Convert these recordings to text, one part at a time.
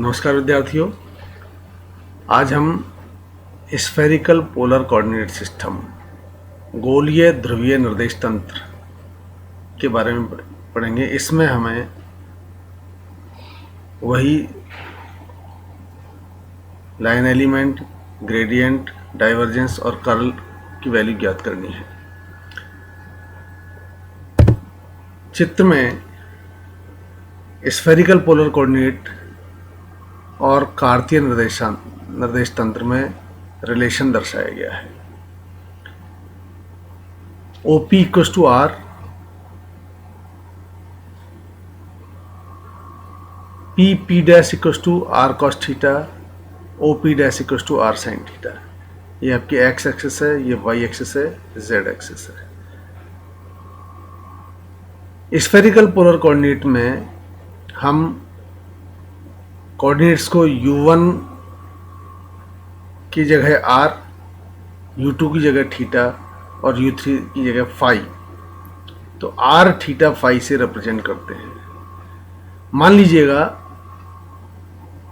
नमस्कार विद्यार्थियों, आज हम स्फेरिकल पोलर कोऑर्डिनेट सिस्टम गोलीय ध्रुवीय निर्देश तंत्र के बारे में पढ़ेंगे। इसमें हमें वही लाइन एलिमेंट, ग्रेडियंट, डाइवर्जेंस और कर्ल की वैल्यू ज्ञात करनी है। चित्र में स्फेरिकल पोलर कोऑर्डिनेट और कार्तीय निर्देश तंत्र में रिलेशन दर्शाया गया है। OP equals to R, PP dash equals to R cos theta, OP dash equals to R sin theta. ये आपकी एक्स एक्सिस है, ये वाई एक्सिस है, जेड एक्सिस है। स्फेरिकल पोलर कोऑर्डिनेट में हम कोऑर्डिनेट्स को U1 की जगह R, U2 की जगह थीटा और U3 की जगह फाई, तो R थीटा फाई से रिप्रेजेंट करते हैं। मान लीजिएगा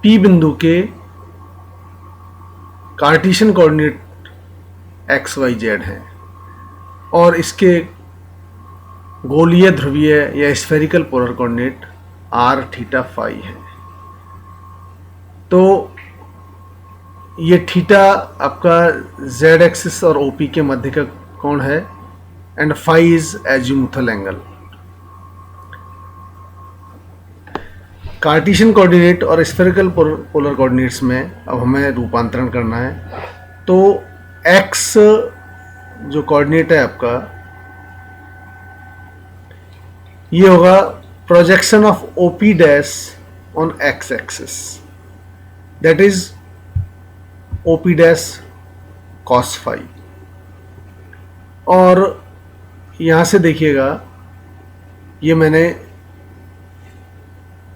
P बिंदु के Cartesian coordinate x y z हैं और इसके गोलीय ध्रुवीय या spherical polar coordinate R theta phi है। तो ये थीटा आपका z एक्सिस और OP के मध्य का कोण है and phi is azimuthal angle. Cartesian coordinate और स्फेरिकल पोलर कोऑर्डिनेट्स में अब हमें रूपांतरण करना है। तो x जो कोऑर्डिनेट है आपका, ये होगा projection of OP dash on x axis, that is OP dash cos phi. और यहाँ से देखिएगा, ये मैंने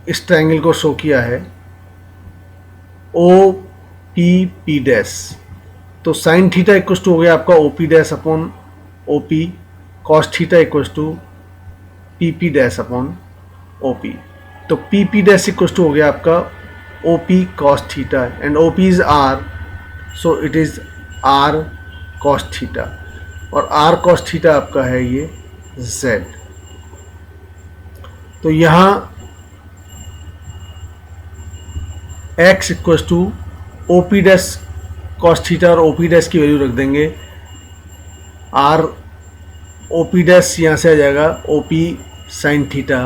इस ट्रायंगल को शो किया है OPP डैश। तो साइन थीटा इक्वल्स टू हो गया आपका OP dash upon OP, cos theta equals to PP dash upon OP। तो PP डैश इक्वल्स टू हो गया आपका OP cos theta and OP is R, so it is R cos theta और R cos theta आपका है ये Z। तो यहाँ x equals to OP dash cos theta और OP डैश की वैल्यू रख देंगे। R OP डैश यहाँ से आ जाएगा OP sin theta,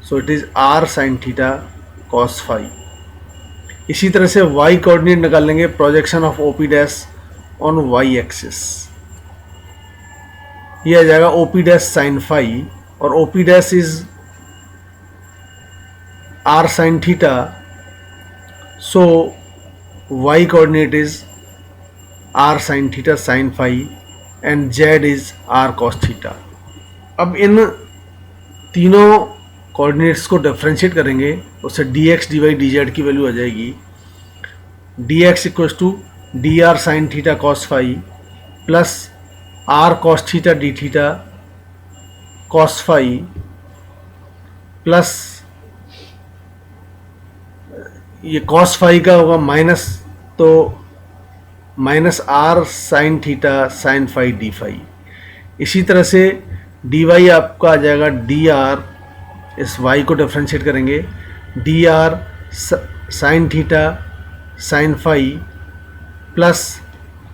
so it is R sin theta cos phi. इसी तरह से y कोऑर्डिनेट निकाल लेंगे, projection of OP dash on y axis. ये आ जाएगा OP डैश साइन फाई और OP dash is R sine theta, so y coordinate is R sine theta sine phi and z is R cos theta. अब इन तीनों coordinates को differentiate करेंगे, उससे dx dy dz की वैल्यू आ जाएगी। dx equals to dr sine theta cos phi plus r cos theta d theta cos phi plus ये cos फाई का होगा माइनस, तो minus r sine theta sine phi d phi. इसी तरह से dy आपका आ जाएगा dr, इस y को डिफरेंशिएट करेंगे, dr sine theta sine phi plus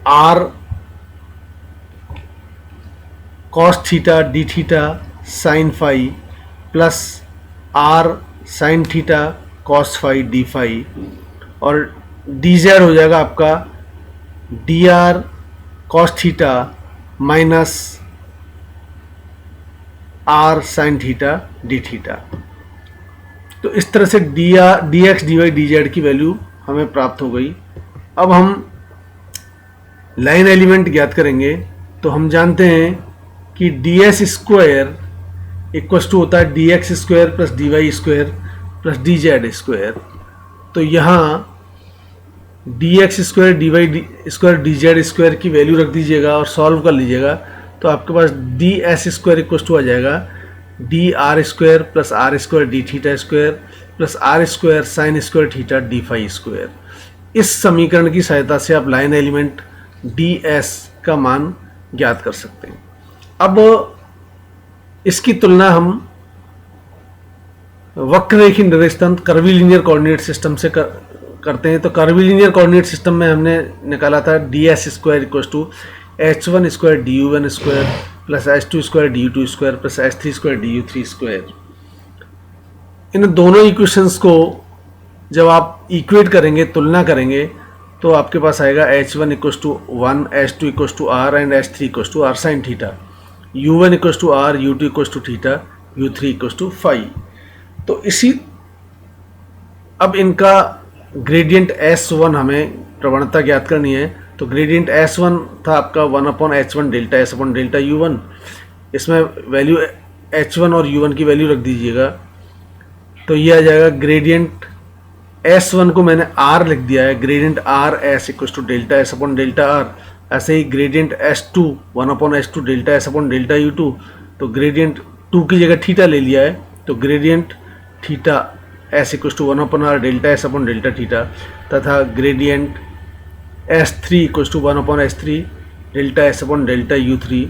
r cos theta d theta sine phi plus r sine theta cos phi d phi और dz हो जाएगा आपका dr cos theta minus R sine theta d theta. तो इस तरह से dx dy dz की value हमें प्राप्त हो गई। अब हम लाइन एलिमेंट ज्ञात करेंगे। तो हम जानते हैं कि ds स्क्वायर इक्वल्स टू होता है dx square plus dy square plus dz square. तो यहाँ dx square dy square dz square की वैल्यू रख दीजिएगा और सॉल्व कर लीजिएगा, तो आपके पास ds स्क्वायर इक्वल टू आ जाएगा D R square plus R square D theta square plus R square sine square theta D phi square. इस समीकरण की सहायता से आप लाइन एलिमेंट डी एस का मान ज्ञात कर सकते हैं। अब इसकी तुलना हम वक्ररेखीय निर्देश तंत्र कर्वीलिनियर कोऑर्डिनेट सिस्टम से करते हैं। तो कर्वीलिनियर कोऑर्डिनेट सिस्टम में हमने निकाला था D S square equal to H one square D U one square plus H two square D U two square plus H three square D U three square. इन दोनों equations को जब आप equate करेंगे, तुलना करेंगे, तो आपके पास आएगा H one equals to one, H two equals to R and H three equals to R sine theta, U one equals to R, U two equals to theta, U three equals to phi. तो इसी अब इनका gradient S1 हमें प्रवणता ज्ञात करनी है। तो ग्रेडियंट S1 था आपका 1/H1 delta S upon delta U1। इसमें वैल्यू H1 और U1 की वैल्यू रख दीजिएगा, तो ये आ जाएगा ग्रेडियंट S1 को मैंने R लिख दिया है, gradient R S equal to delta S upon delta R। ऐसे ही gradient S2 1/H2 delta S upon delta U2, तो ग्रेडियंट 2 की जगह थीटा ले लिया है, तो gradient theta S equal to 1/R delta S upon delta theta, तथा gradient S3 equal to 1/S3 delta S upon delta U3।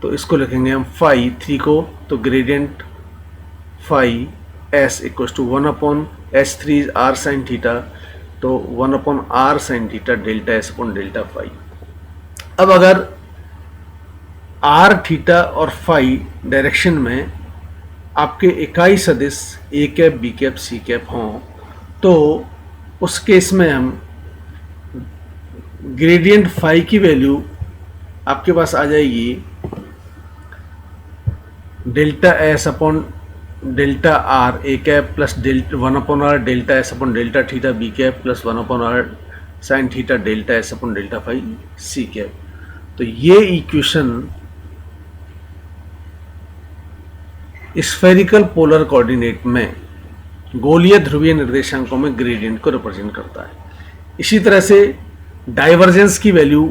तो इसको लिखेंगे हम फाई 3 को, तो gradient phi S equal to 1/S3 R sine theta, तो 1/R sine theta delta S upon delta phi. अब अगर R थीटा और फाई डायरेक्शन में आपके इकाई सदिश A cap B cap C cap हों, तो उस केस में हम ग्रेडियंट फाई की वैल्यू आपके पास आ जाएगी delta S upon delta R A cap plus 1/R delta S upon delta theta B cap plus 1/R sine theta delta S upon delta phi C cap. तो ये equation spherical polar coordinate में गोलीय ध्रुवीय निर्देशांकों में gradient को represent करता है। इसी तरह से डाइवर्जेंस की वैल्यू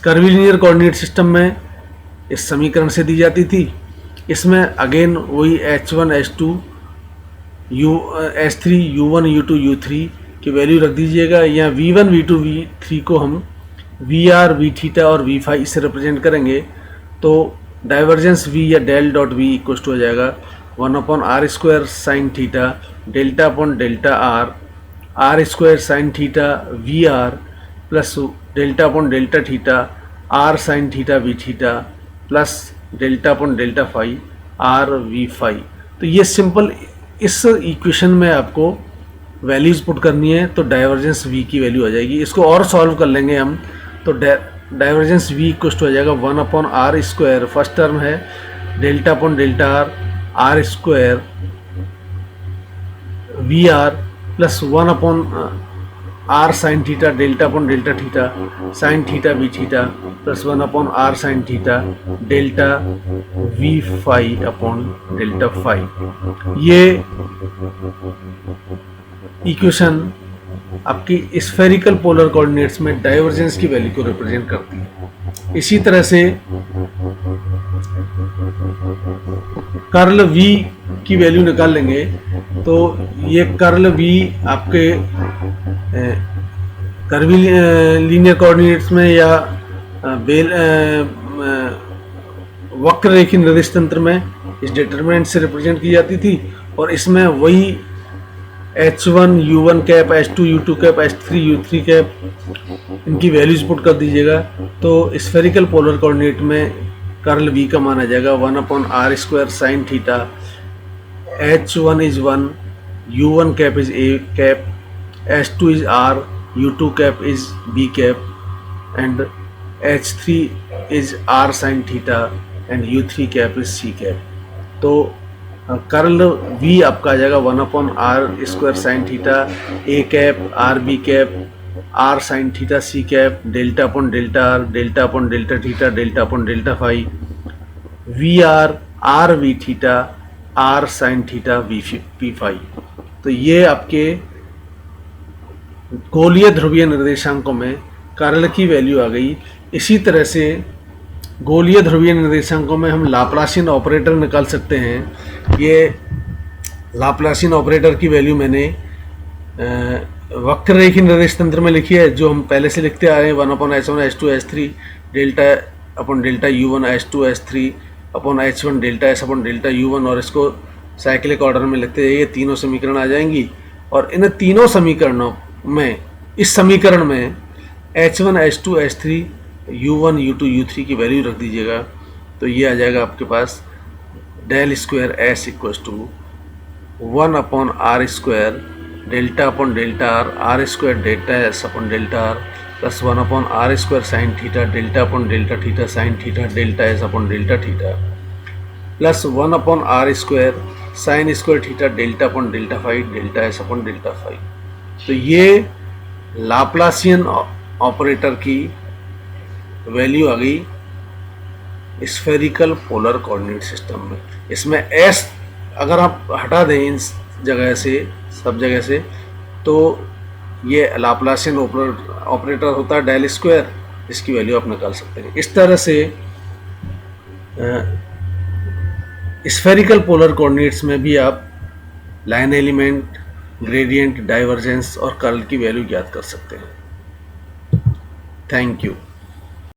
कर्वीलिनियर कोऑर्डिनेट सिस्टम में इस समीकरण से दी जाती थी। इसमें अगेन वही H1 H2 H3 U1 U2 U3 की वैल्यू रख दीजिएगा, या V1 V2 V3 को हम VR V थीटा और V फाई से रिप्रेजेंट करेंगे। तो डाइवर्जेंस V या del dot V equal to हो जाएगा 1/R square sine theta delta upon delta R square sine theta VR plus delta upon delta theta R sine theta V theta plus delta upon delta phi R V phi. तो ये simple इस equation में आपको values put करनी है, तो divergence V की value आ जाएगी। इसको और सॉल्व कर लेंगे हम, तो डाइवर्जेंस V इक्वल टू हो जाएगा 1/R स्क्वायर, फर्स्ट टर्म है delta upon delta R square VR plus 1/R sine theta delta upon delta theta sine theta V theta plus 1/R sine theta delta V phi upon delta phi. ये equation आपकी spherical polar coordinates में divergence की value को represent करती है। इसी तरह से कर्ल V की वैल्यू निकाल लेंगे, तो ये कर्ल V आपके कर्वीलिनियर कोऑर्डिनेट्स में या वक्र रेखीय निर्देश तंत्र में इस डिटरमिनेंट से रिप्रेजेंट की जाती थी, और इसमें वही H1 U1 cap, H2 U2 cap, H3 U3 cap इनकी वैल्यूज पुट कर दीजिएगा। तो स्फेरिकल पोलर कोऑर्डिनेट में कर्ल V का मान आ जाएगा 1/R square sine theta, H1 is 1, U1 cap is A cap, H2 is R, U2 cap is B cap and H3 is R sine theta and U3 cap is C cap. तो curl V आपका आ जाएगा 1/R square sine theta A cap R B cap R sine theta C cap delta upon delta R delta upon delta theta delta upon delta phi VR R V theta R sine theta V P phi. तो ये आपके गोलीय ध्रुवीय निर्देशांकों में curl की value आ गई। इसी तरह से गोलीय ध्रुवीय निर्देशांकों में हम लाप्लासियन ऑपरेटर निकाल सकते हैं। ये लाप्लासियन ऑपरेटर की वैल्यू मैंने वक्ररेखीय निर्देश तंत्र में लिखी है, जो हम पहले से लिखते आ रहे हैं, 1/h1 h2 h3 delta upon delta u1 h2 h3 upon h1 delta s upon delta u1, और इसको साइक्लिक ऑर्डर में लिखते हैं। ये तीनों समीकरण आ जाएंगी, और इन तीनों समीकरणों में, इस समीकरण में h1 h2 h3 u1 u2 u3 की वैल्यू रख दीजिएगा, तो ये आ जाएगा आपके पास del square s equals to 1/r² delta upon delta r square delta s upon delta r plus 1/r² sine theta delta upon delta theta sine theta delta s upon delta theta plus 1/r² sine square theta delta upon delta phi delta s upon delta phi. तो ये Laplacian operator की value आ गई spherical polar coordinate system में। इसमें s अगर आप हटा दें इन जगह से, सब जगह से, तो ये लाप्लासियन ऑपरेटर होता है डेल स्क्वायर, इसकी वैल्यू आप निकाल सकते हैं। इस तरह से स्फेरिकल पोलर कोऑर्डिनेट्स में भी आप लाइन एलिमेंट, ग्रेडियंट, डाइवर्जेंस और कर्ल की वैल्यू ज्ञात कर सकते हैं। Thank you.